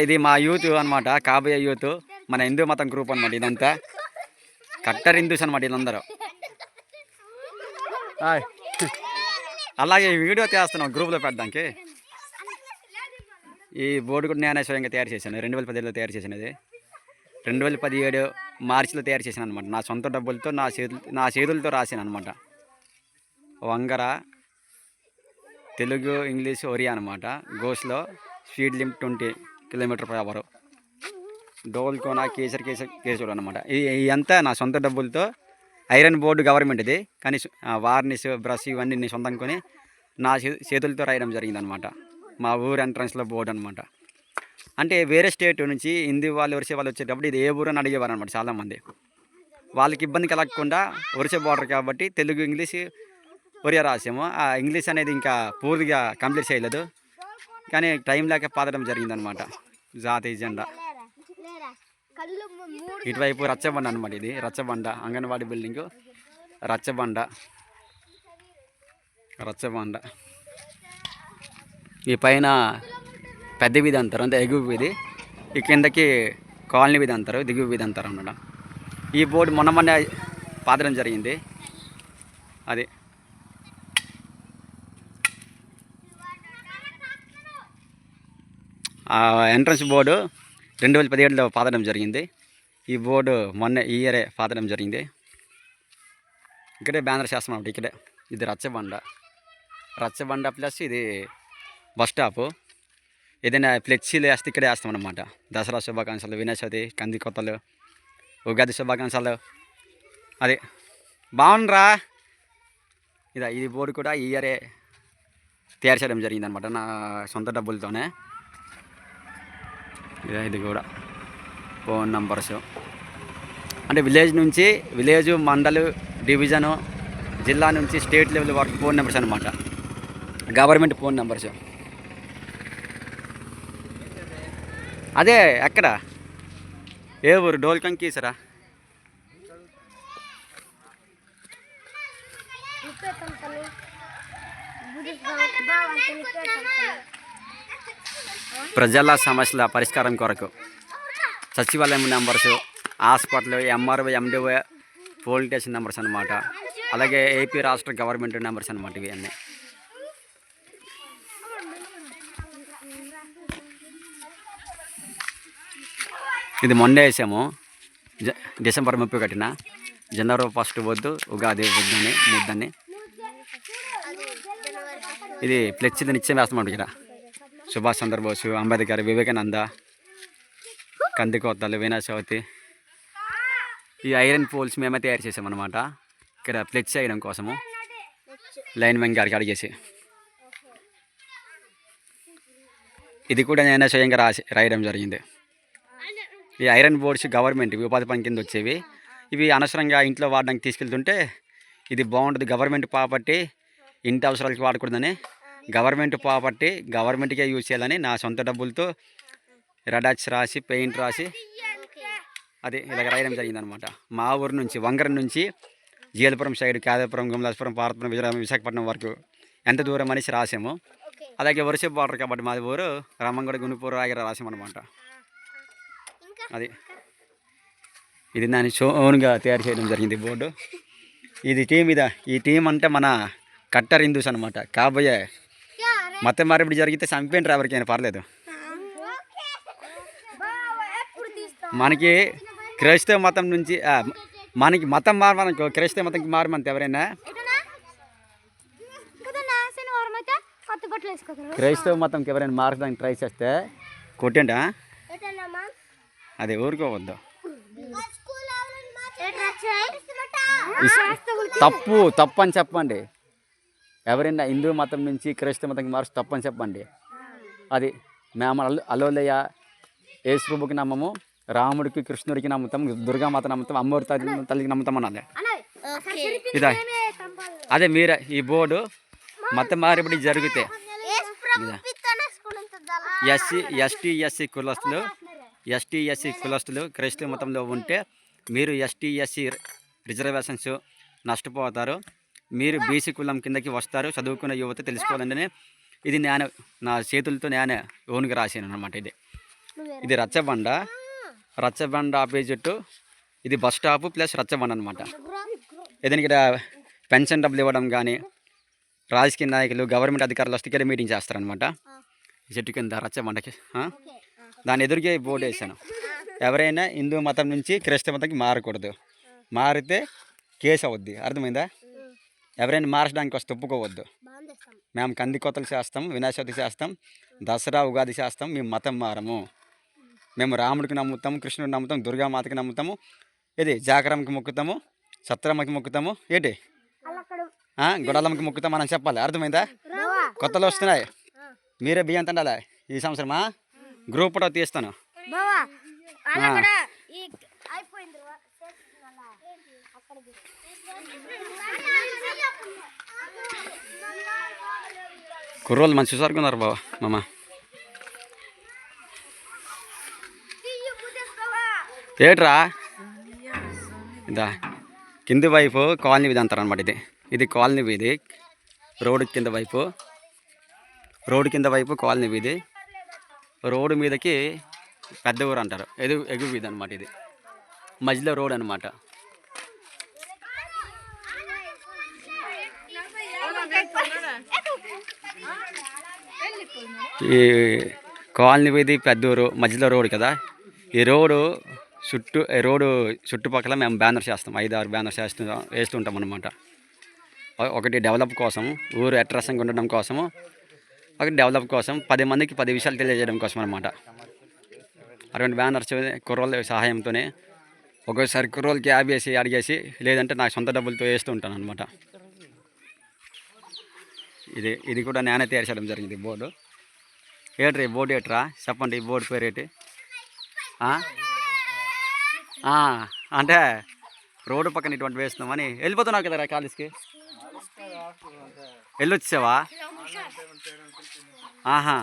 ఇది మా యూత్ అనమాట, కాబోయే యూత్, మన హిందూ మతం గ్రూప్ అనమాట. ఇదంతా కట్టర్ హిందూస్ అనమాట వీళ్ళందరూ. అలాగే వీడియో తీస్తున్నాం గ్రూప్లో పెట్టడానికి. ఈ బోర్డు కూడా నేనే స్వయంగా తయారు చేశాను. 2017లో తయారు చేశాను. ఇది 2017 మార్చిలో తయారు చేశాను అనమాట. నా సొంత డబ్బులతో నా చేతులతో రాశాను అనమాట. వంగర తెలుగు, ఇంగ్లీష్, ఒరియా అనమాట. గోస్లో స్పీడ్ లిమిట్ 20 km/h. డోల్కోనా కేసర్ అనమాట. ఇదంతా నా సొంత డబ్బులతో ఐరన్ బోర్డు గవర్నమెంట్ ఇది, కానీ వార్నిష్, బ్రష్ ఇవన్నీ నేను సొంతం కొని నా చేతులతో రాయడం జరిగిందనమాట. మా ఊరు ఎంట్రన్స్లో బోర్డు అనమాట. అంటే వేరే స్టేట్ నుంచి హిందీ వాళ్ళు, ఒరిసే వాళ్ళు వచ్చేటప్పుడు ఇది ఏ ఊరు అని అడిగేవారు అనమాట చాలామంది. వాళ్ళకి ఇబ్బంది కలగకుండా ఒరిసే బోర్డర్ కాబట్టి తెలుగు, ఇంగ్లీష్, ఒరియా రాసాము. ఆ ఇంగ్లీష్ అనేది ఇంకా పూర్తిగా కంప్లీట్ చేయలేదు, కానీ టైం లేక పాదడం జరిగిందనమాట. జాతీయ జెండా ఇటువైపు రచ్చబండ అనమాట. ఇది రచ్చబండ, అంగన్వాడీ బిల్డింగు రచ్చబండ. ఈ పైన పెద్ద వీధి అంటారు, అంటే ఎగువ వీధి. ఈ కిందకి కాలనీ వీధి అంటారు, దిగువ వీధి అంటారు అన్నమాట. ఈ బోర్డు మొన్న పాదడం జరిగింది. అది ఎంట్రన్స్ బోర్డు 2017లో పాదడం జరిగింది. ఈ బోర్డు మొన్న ఈ ఇయరే పాదడం జరిగింది. ఇక్కడే బ్యానర్ చేస్తాం అన్నమాట. ఇక్కడే ఇది రచ్చబండ ప్లస్ ఇది బస్ స్టాపు. ఏదైనా ఫ్లెక్సీలు వేస్తే ఇక్కడే వేస్తాం అన్నమాట. దసరా శుభాకాంక్షలు, వినాయక చవితి, కంది కొత్తలు, ఉగాది శుభాకాంక్షలు. అది బాగుండ్రా. ఇది బోర్డు కూడా ఈ ఇయరే తయారు చేయడం జరిగిందనమాట, నా సొంత డబ్బులతోనే. ఇది కూడా ఫోన్ నంబర్స్, అంటే విలేజ్, మండలు, డివిజను, జిల్లా నుంచి స్టేట్ లెవెల్ వరకు ఫోన్ నెంబర్స్ అనమాట. Government phone numbers. అదే ఎక్కడ, ఏ ఊరు? డోల్కంకీసరా? ప్రజల సమస్యల పరిష్కారం కొరకు సచివాలయం numbers, hospital, MRO, MDO, police station numbers అనమాట. అలాగే ఏపీ రాష్ట్ర గవర్నమెంట్ నెంబర్స్ అనమాట. ఇవి అన్నీ ఇది మొన్న వేసాము, డిసెంబర్ 30 కట్టిన. జనవరి 1 వద్దు, ఉగాది ముద్దని. ఇది ఫ్లెక్సీ నిత్యం వేస్తామంట. ఇక్కడ సుభాష్ చంద్రబోసు, అంబేద్కర్, వివేకానంద, కంది కోతలు, వినాయక చవితి. ఈ ఐరన్ పోల్స్ మేమే తయారు చేసామన్నమాట. ఇక్కడ ఫ్లెక్సీ వేయడం కోసము లైన్ మ్యాన్ గారికి అడిగేసి. ఇది కూడా నేనే స్వయంగా రాయడం జరిగింది. ఈ ఐరన్ బోర్డ్స్ గవర్నమెంట్ ఉపాధి పని కింద వచ్చేవి. ఇవి అనవసరంగా ఇంట్లో వాడడానికి తీసుకెళ్తుంటే ఇది బాగుంటుంది. గవర్నమెంట్ ప్రాపర్టీ ఇంటి అవసరాలకి వాడకూడదని, గవర్నమెంట్ ప్రాపర్టీ గవర్నమెంట్కే యూజ్ చేయాలని నా సొంత డబ్బులతో రెడాక్స్ రాసి, పెయింట్ రాసి అది ఇలాగ రాయడం జరిగిందనమాట. మా ఊరు నుంచి, వంగరం నుంచి జీలపురం సైడ్, కేదాపురం, గుమలాస్పురం, పార్వతపురం, విశాఖపట్నం వరకు ఎంత దూరం అనేసి రాసాము. అలాగే వరుస బార్డర్ కాబట్టి మాది ఊరు రామంగడ, గునుపూరు, రాగిర రాసామన్నమాట. ఇది దాన్ని ఓన్గా తయారు చేయడం జరిగింది బోర్డు. ఈ టీం అంటే మన కట్టర్ హిందూస్ అనమాట. కాబోయే మత మార్పిడి జరిగితే చంపేంటారు, ఎవరికైనా పర్లేదు. మనకి క్రైస్తవ మతం నుంచి మనకి మతం మారమనుకో, క్రైస్తవ మతంకి మారమంత ఎవరైనా క్రైస్తవ మతంకి ఎవరైనా మారడానికి ట్రై చేస్తే కొట్టండి. అదే ఊరుకోవద్దు. తప్పు అని చెప్పండి. ఎవరైనా హిందూ మతం నుంచి క్రైస్తవ మతంకి మార్చి తప్పు అని చెప్పండి. అది మేము అలోలయ్య, యేసు ప్రభుకి నమ్మము, రాముడికి, కృష్ణుడికి నమ్ముతాం, దుర్గామాత నమ్ముతాం, అమ్మవారి తల్లికి నమ్ముతాం అనాలి. అదే మీరే ఈ బోర్డు మత మార్పిడి జరిగితే ఎస్టీ కులస్తులు క్రైస్తవ మతంలో ఉంటే మీరు ఎస్టీ రిజర్వేషన్స్ నష్టపోతారు. మీరు బీసీ కులం కిందకి వస్తారు. చదువుకున్న యువత తెలుసుకోవాలని ఇది నేను నా చేతులతో నేనే ఓన్గా రాసాను అనమాట. ఇది రచ్చబండ ఆపోజిట్. ఇది బస్ స్టాప్ ప్లస్ రచ్చబండ అనమాట. ఏదైనా ఇక్కడ పెన్షన్ డబ్బులు ఇవ్వడం కానీ, రాజకీయ నాయకులు గవర్నమెంట్ అధికారులు వస్తే ఇక్కడ మీటింగ్ చేస్తారనమాట. ఈ చెట్టు కింద రచ్చబండకి దాని ఎదురుగా బోర్డు వేసాను. ఎవరైనా హిందూ మతం నుంచి క్రైస్తవ మతంకి మారకూడదు, మారితే కేసు అవుద్ది. అర్థమైందా? ఎవరైనా మార్చడానికి వస్తే ఒప్పుకోవద్దు. మేము కందికోతలు చేస్తాం, వినాయక చవితి చేస్తాం, దసరా ఉగాది చేస్తాం. మేము మతం మారము. మేము రాముడికి నమ్ముతాము, కృష్ణుడికి నమ్ముతాం, దుర్గామాతకి నమ్ముతాము, ఇది జాగరంకి మొక్కుతాము, సత్రమ్మకి మొక్కుతాము, ఏంటి గొడవలమ్మకి మొక్కుతాం అని చెప్పాలి. అర్థమైందా? కొత్తలు వస్తున్నాయి, మీరే బియ్యం తండాలి. ఈ సంవత్సరమా గ్రూప్ ఫోటో తీస్తాను. కుర్రోళ్ళు మంచి చూసారుకున్నారు బాబా మామ. ఏట్రా ఇదా కింది వైపు కాలనీ వీధి అంటారు అనమాట. ఇది కాలనీ వీధి. రోడ్డు కింద వైపు కాలనీ వీధి. రోడ్డు మీదకి పెద్ద ఊరు అంటారు, ఎగువ వీధి అనమాట. ఇది మధ్యలో రోడ్ అనమాట. ఈ కాలనీ వీధి పెద్దూరు మధ్యలో రోడ్ కదా. ఈ రోడ్డు చుట్టుపక్కల మేము బ్యానర్స్ చేస్తాం, 5-6 బ్యానర్స్ వేస్తుంటాం అనమాట. ఒకటి డెవలప్ కోసం, ఊరు అట్రాక్షన్గా ఉండడం కోసము, ఒకటి డెవలప్ కోసం, 10 మందికి 10 విషయాలు తెలియజేయడం కోసం అనమాట. అటువంటి బ్యానర్స్ కుర్రోళ్ళ సహాయంతోనే ఒక్కోసారి కుర్రోళ్ళకి ఆపేసి అడిగేసి, లేదంటే నాకు సొంత డబ్బులతో వేస్తూ ఉంటాను అనమాట. ఇది కూడా నేనే తయారు చేయడం జరిగింది బోర్డు. ఏట్రీ బోర్డు ఏట్రా చెప్పండి, ఈ బోర్డు పేరు ఏంటి? అంటే రోడ్డు పక్కన ఇటువంటి వేస్తున్నామని. వెళ్ళిపోతున్నావు కదరా కాలేజ్కి, వెళ్ళొచ్చావా? ఆహా,